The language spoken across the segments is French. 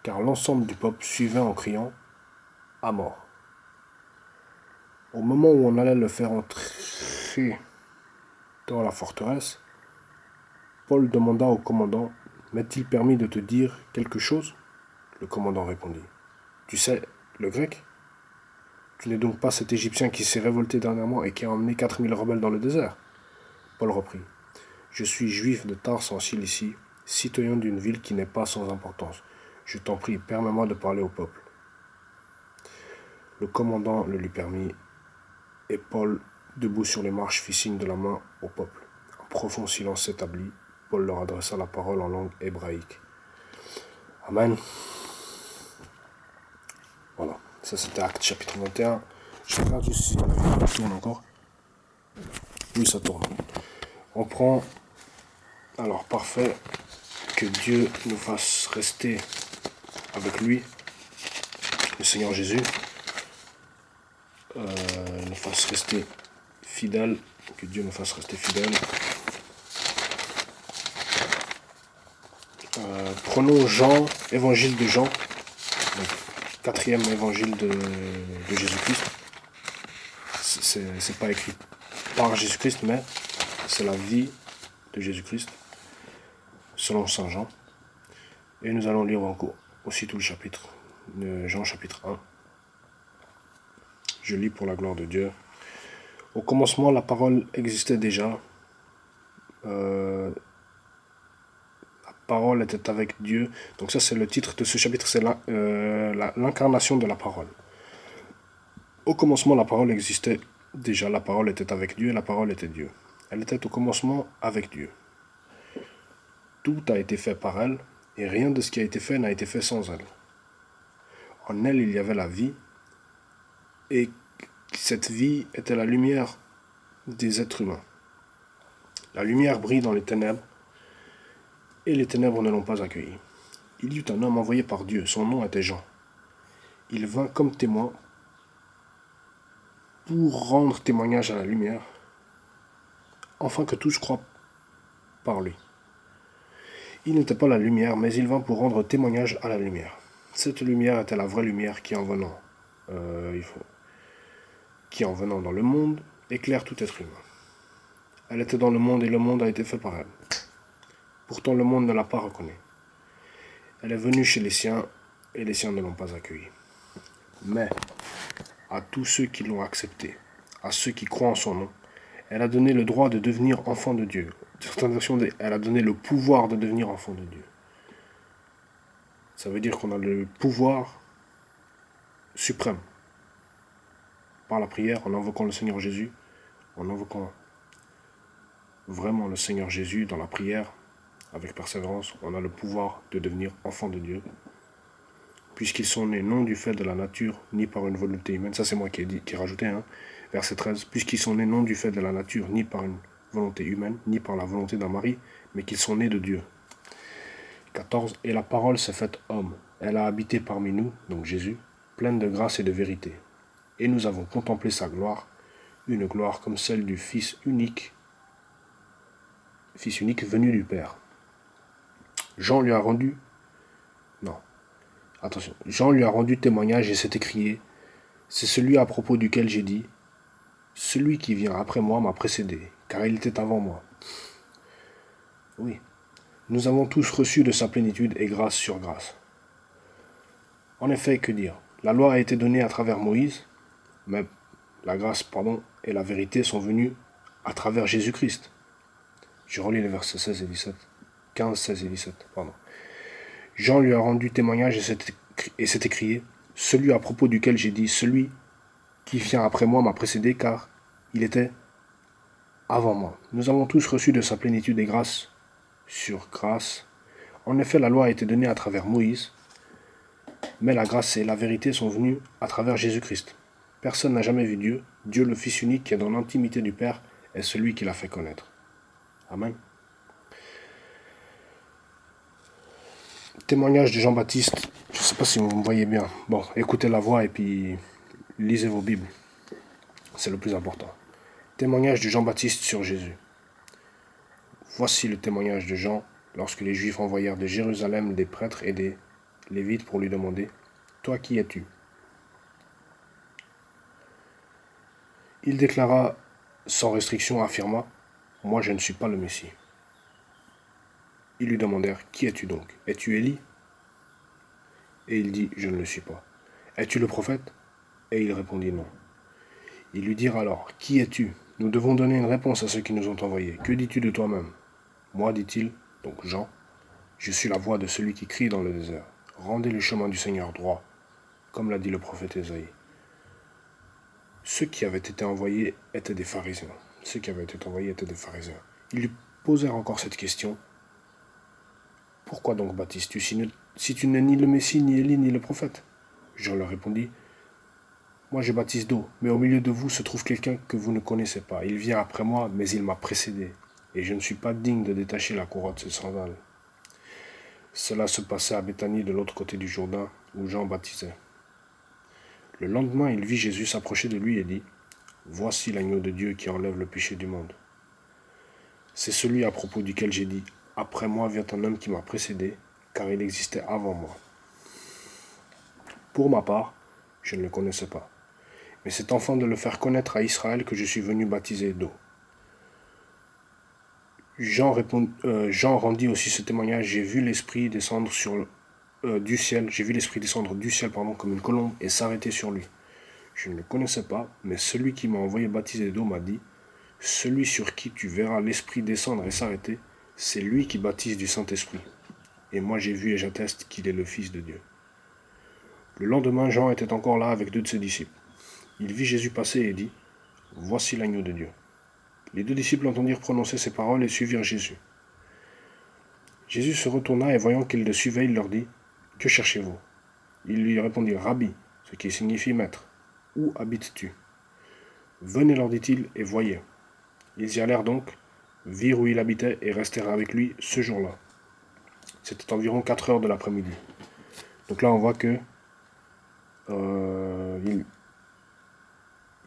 car l'ensemble du peuple suivait en criant « à mort ». Au moment où on allait le faire entrer dans la forteresse, Paul demanda au commandant « M'est-il permis de te dire quelque chose ?» Le commandant répondit « Tu sais le grec ? Tu n'es donc pas cet Égyptien qui s'est révolté dernièrement et qui a emmené 4000 rebelles dans le désert ?» Paul reprit « Je suis juif de Tars en Cilicie, citoyen d'une ville qui n'est pas sans importance. Je t'en prie, permets-moi de parler au peuple. » Le commandant le lui permit, et Paul, debout sur les marches, fit signe de la main au peuple. Un profond silence s'établit. Paul leur adressa la parole en langue hébraïque. Amen. Voilà, ça c'était Acte chapitre 21. Je regarde juste si la vidéo tourne encore. Oui, ça tourne. On prend, alors parfait, que Dieu nous fasse rester avec lui, le Seigneur Jésus, nous fasse rester fidèle, que Dieu nous fasse rester fidèle. Prenons Jean, évangile de Jean, donc, 4e évangile de Jésus-Christ. C'est pas écrit par Jésus-Christ, mais c'est la vie de Jésus-Christ, selon Saint Jean. Et nous allons lire aussi tout le chapitre de Jean, chapitre 1. Je lis pour la gloire de Dieu. Au commencement, la parole existait déjà. La parole était avec Dieu. Donc ça, c'est le titre de ce chapitre, c'est l'incarnation de la parole. Au commencement, la parole existait déjà. La parole était avec Dieu et la parole était Dieu. Elle était au commencement avec Dieu. Tout a été fait par elle, et rien de ce qui a été fait n'a été fait sans elle. En elle, il y avait la vie, et cette vie était la lumière des êtres humains. La lumière brille dans les ténèbres, et les ténèbres ne l'ont pas accueillie. Il y eut un homme envoyé par Dieu, son nom était Jean. Il vint comme témoin pour rendre témoignage à la lumière, afin que tous croient par lui. Il n'était pas la lumière, mais il vint pour rendre témoignage à la lumière. Cette lumière était la vraie lumière qui, en venant dans le monde, éclaire tout être humain. Elle était dans le monde et le monde a été fait par elle. Pourtant le monde ne l'a pas reconnue. Elle est venue chez les siens et les siens ne l'ont pas accueillie. Mais à tous ceux qui l'ont acceptée, à ceux qui croient en son nom, elle a donné le droit de devenir enfant de Dieu. Certaines versions, elle a donné le pouvoir de devenir enfant de Dieu. Ça veut dire qu'on a le pouvoir suprême. Par la prière, en invoquant le Seigneur Jésus, en invoquant vraiment le Seigneur Jésus dans la prière, avec persévérance, on a le pouvoir de devenir enfant de Dieu. Puisqu'ils sont nés non du fait de la nature, ni par une volonté humaine. Ça c'est moi qui ai rajouté, verset 13. Puisqu'ils sont nés non du fait de la nature, ni par une volonté humaine, ni par la volonté d'un mari, mais qu'ils sont nés de Dieu. 14. Et la parole s'est faite homme. Elle a habité parmi nous, donc Jésus, pleine de grâce et de vérité. Et nous avons contemplé sa gloire, une gloire comme celle du Fils unique venu du Père. Jean lui a rendu témoignage et s'est écrié, c'est celui à propos duquel j'ai dit, celui qui vient après moi m'a précédé, car il était avant moi. Oui, nous avons tous reçu de sa plénitude et grâce sur grâce. En effet, que dire? La loi a été donnée à travers Moïse, mais la grâce, et la vérité sont venues à travers Jésus-Christ. Je relis les versets 16 et 17. 15, 16 et 17, Jean lui a rendu témoignage et s'est écrié, celui à propos duquel j'ai dit, celui qui vient après moi m'a précédé, car il était avant moi. Nous avons tous reçu de sa plénitude et grâce sur grâce. En effet, la loi a été donnée à travers Moïse, mais la grâce et la vérité sont venues à travers Jésus-Christ. Personne n'a jamais vu Dieu. Dieu, le Fils unique qui est dans l'intimité du Père, est celui qui l'a fait connaître. Amen. Témoignage de Jean-Baptiste. Je ne sais pas si vous me voyez bien. Bon, écoutez la voix et puis lisez vos Bibles. C'est le plus important. Témoignage de Jean-Baptiste sur Jésus. Voici le témoignage de Jean lorsque les Juifs envoyèrent de Jérusalem des prêtres et des Lévite pour lui demander « Toi, qui es-tu » Il déclara sans restriction, affirma « Moi, je ne suis pas le Messie. » Ils lui demandèrent « Qui es-tu donc? Es-tu Élie » Et il dit « Je ne le suis pas. »« Es-tu le prophète » Et il répondit « Non. » Ils lui dirent alors « Qui es-tu? Nous devons donner une réponse à ceux qui nous ont envoyés. Que dis-tu de toi-même » Moi, dit-il, donc Jean, je suis la voix de celui qui crie dans le désert. Rendez le chemin du Seigneur droit, comme l'a dit le prophète Ésaïe. Ceux qui avaient été envoyés étaient des pharisiens. Ils lui posèrent encore cette question. Pourquoi donc baptises-tu si tu n'es ni le Messie, ni Élie, ni le prophète? Jean leur répondit. Moi je baptise d'eau, mais au milieu de vous se trouve quelqu'un que vous ne connaissez pas. Il vient après moi, mais il m'a précédé, et je ne suis pas digne de détacher la courroie de ses sandales. Cela se passait à Béthanie, de l'autre côté du Jourdain, où Jean baptisait. Le lendemain, il vit Jésus s'approcher de lui et dit « Voici l'agneau de Dieu qui enlève le péché du monde. C'est celui à propos duquel j'ai dit « Après moi vient un homme qui m'a précédé, car il existait avant moi. » Pour ma part, je ne le connaissais pas. Mais c'est afin de le faire connaître à Israël que je suis venu baptiser d'eau. Jean rendit aussi ce témoignage. J'ai vu l'Esprit descendre du ciel. J'ai vu l'Esprit descendre du ciel, comme une colombe et s'arrêter sur lui. Je ne le connaissais pas, mais celui qui m'a envoyé baptiser d'eau m'a dit « Celui sur qui tu verras l'Esprit descendre et s'arrêter, c'est lui qui baptise du Saint-Esprit. Et moi j'ai vu et j'atteste qu'il est le Fils de Dieu. » Le lendemain, Jean était encore là avec 2 de ses disciples. Il vit Jésus passer et dit « Voici l'agneau de Dieu. » Les 2 disciples entendirent prononcer ces paroles et suivirent Jésus. Jésus se retourna et voyant qu'ils le suivaient, il leur dit « Que cherchez-vous » Ils lui répondirent « Rabbi », ce qui signifie « maître. Où habites-tu » Venez, leur dit-il, et voyez. Ils y allèrent donc, virent où il habitait et restèrent avec lui ce jour-là. C'était environ 4 heures de l'après-midi. Donc là, on voit que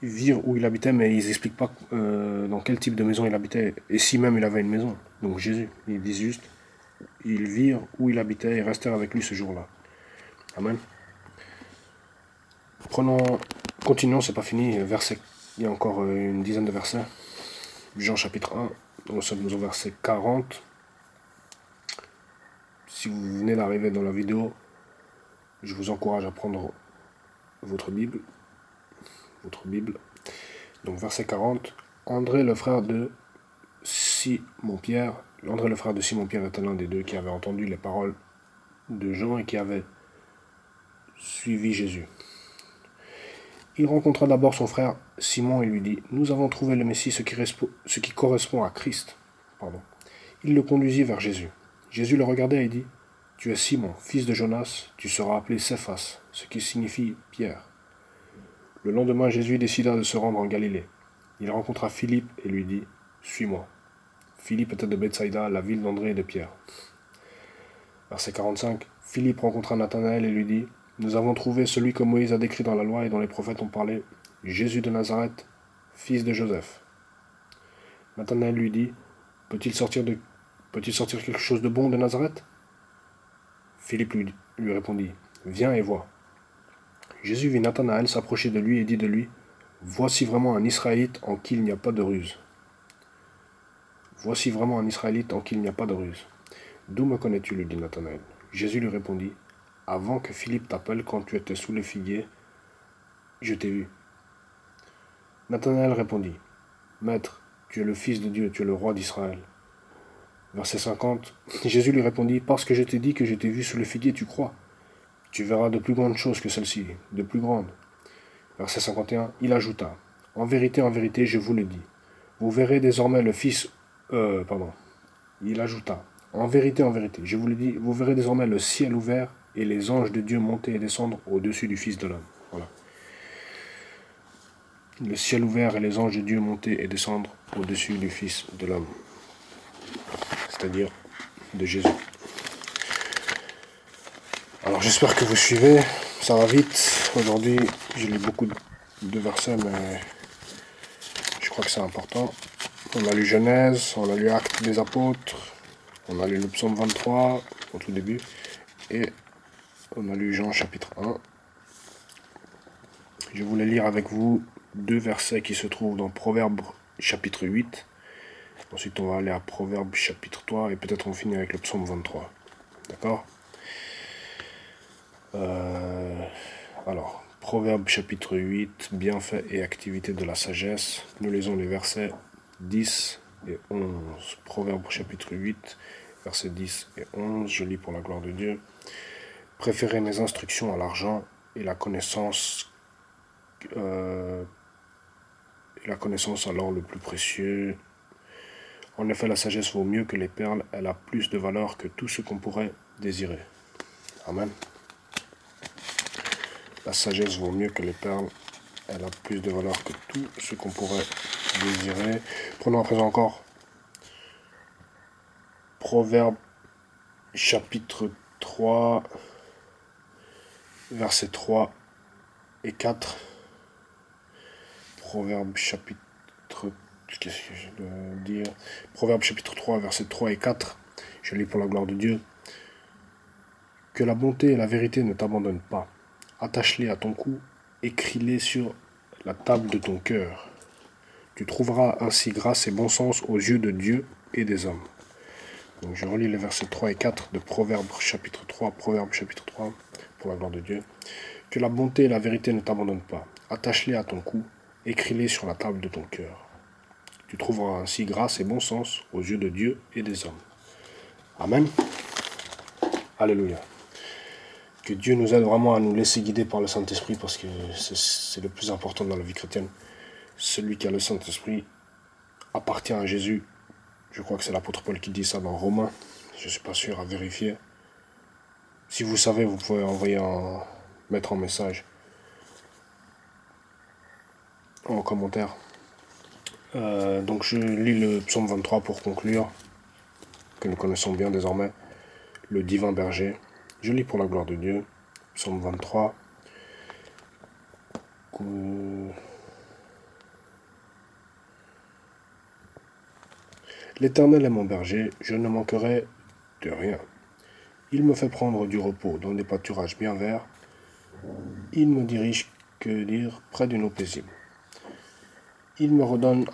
ils virent où il habitait, mais ils n'expliquent pas dans quel type de maison il habitait, et si même il avait une maison. Donc Jésus, ils disent juste, ils virent où il habitait et restèrent avec lui ce jour-là. Amen. Continuons, c'est pas fini. Il y a encore une dizaine de versets. Jean chapitre 1, nous sommes au verset 40. Si vous venez d'arriver dans la vidéo, je vous encourage à prendre votre Bible. Donc verset 40. André le frère de Simon-Pierre était l'un des 2 qui avait entendu les paroles de Jean et qui avait suivi Jésus. Il rencontra d'abord son frère Simon et lui dit « Nous avons trouvé le Messie, ce qui correspond à Christ. » Il le conduisit vers Jésus. Jésus le regardait et dit « Tu es Simon, fils de Jonas, tu seras appelé Céphas, ce qui signifie Pierre. » Le lendemain, Jésus décida de se rendre en Galilée. Il rencontra Philippe et lui dit « Suis-moi. » Philippe était de Bethsaïda, la ville d'André et de Pierre. Verset 45. Philippe rencontra Nathanaël et lui dit « Nous avons trouvé celui que Moïse a décrit dans la loi et dont les prophètes ont parlé, Jésus de Nazareth, fils de Joseph. » Nathanaël lui dit « Peut-il sortir quelque chose de bon de Nazareth ?» Philippe lui répondit « Viens et vois. » Jésus vit Nathanaël s'approcher de lui et dit de lui « Voici vraiment un Israélite en qui il n'y a pas de ruse. » Voici vraiment un Israélite en qui il n'y a pas de ruse. « D'où me connais-tu » lui dit Nathanaël. Jésus lui répondit « Avant que Philippe t'appelle quand tu étais sous le figuier, je t'ai vu. » Nathanaël répondit « Maître, tu es le Fils de Dieu, tu es le roi d'Israël. » Verset 50. Jésus lui répondit « Parce que je t'ai dit que je t'ai vu sous le figuier, tu crois. Tu verras de plus grandes choses que celles-ci, de plus grandes. » Verset 51. Il ajouta « en vérité, je vous le dis. Vous verrez désormais le Fils... » Il ajouta « En vérité, je vous le dis, vous verrez désormais le ciel ouvert et les anges de Dieu monter et descendre au-dessus du Fils de l'homme. » Voilà. Le ciel ouvert et les anges de Dieu monter et descendre au-dessus du Fils de l'homme. C'est-à-dire de Jésus. Alors j'espère que vous suivez, ça va vite. Aujourd'hui, j'ai lu beaucoup de versets, mais je crois que c'est important. On a lu Genèse, on a lu Actes des Apôtres, on a lu le psaume 23 au tout début, et On a lu Jean chapitre 1. Je voulais lire avec vous 2 versets qui se trouvent dans Proverbes chapitre 8. Ensuite, on va aller à Proverbes chapitre 3 et peut-être on finit avec le psaume 23. D'accord? Alors, Proverbes chapitre 8, bienfaits et activités de la sagesse. Nous lisons les versets 10 et 11. Proverbes chapitre 8, versets 10 et 11. Je lis pour la gloire de Dieu. Préférez mes instructions à l'argent et la connaissance à l'or le plus précieux. En effet, la sagesse vaut mieux que les perles, elle a plus de valeur que tout ce qu'on pourrait désirer. Amen. La sagesse vaut mieux que les perles, elle a plus de valeur que tout ce qu'on pourrait désirer. Prenons à présent encore Proverbes chapitre 3, versets 3 et 4. Proverbes chapitre... Qu'est-ce que je dois dire? Proverbes chapitre 3, versets 3 et 4. Je lis pour la gloire de Dieu. Que la bonté et la vérité ne t'abandonnent pas. Attache-les à ton cou, écris-les sur la table de ton cœur. Tu trouveras ainsi grâce et bon sens aux yeux de Dieu et des hommes. Donc je relis les versets 3 et 4 de Proverbes chapitre 3, pour la gloire de Dieu. Que la bonté et la vérité ne t'abandonnent pas. Attache-les à ton cou, écris-les sur la table de ton cœur. Tu trouveras ainsi grâce et bon sens aux yeux de Dieu et des hommes. Amen. Alléluia. Que Dieu nous aide vraiment à nous laisser guider par le Saint-Esprit, parce que c'est le plus important dans la vie chrétienne. Celui qui a le Saint-Esprit appartient à Jésus. Je crois que c'est l'apôtre Paul qui dit ça dans Romains. Je ne suis pas sûr, à vérifier. Si vous savez, vous pouvez mettre en message, en commentaire. Donc je lis le psaume 23 pour conclure, que nous connaissons bien désormais, le divin berger. Je lis pour la gloire de Dieu, psaume 23. L'Éternel est mon berger, je ne manquerai de rien. Il me fait prendre du repos dans des pâturages bien verts. Il me dirige, que dire, près d'une eau paisible. Il me redonne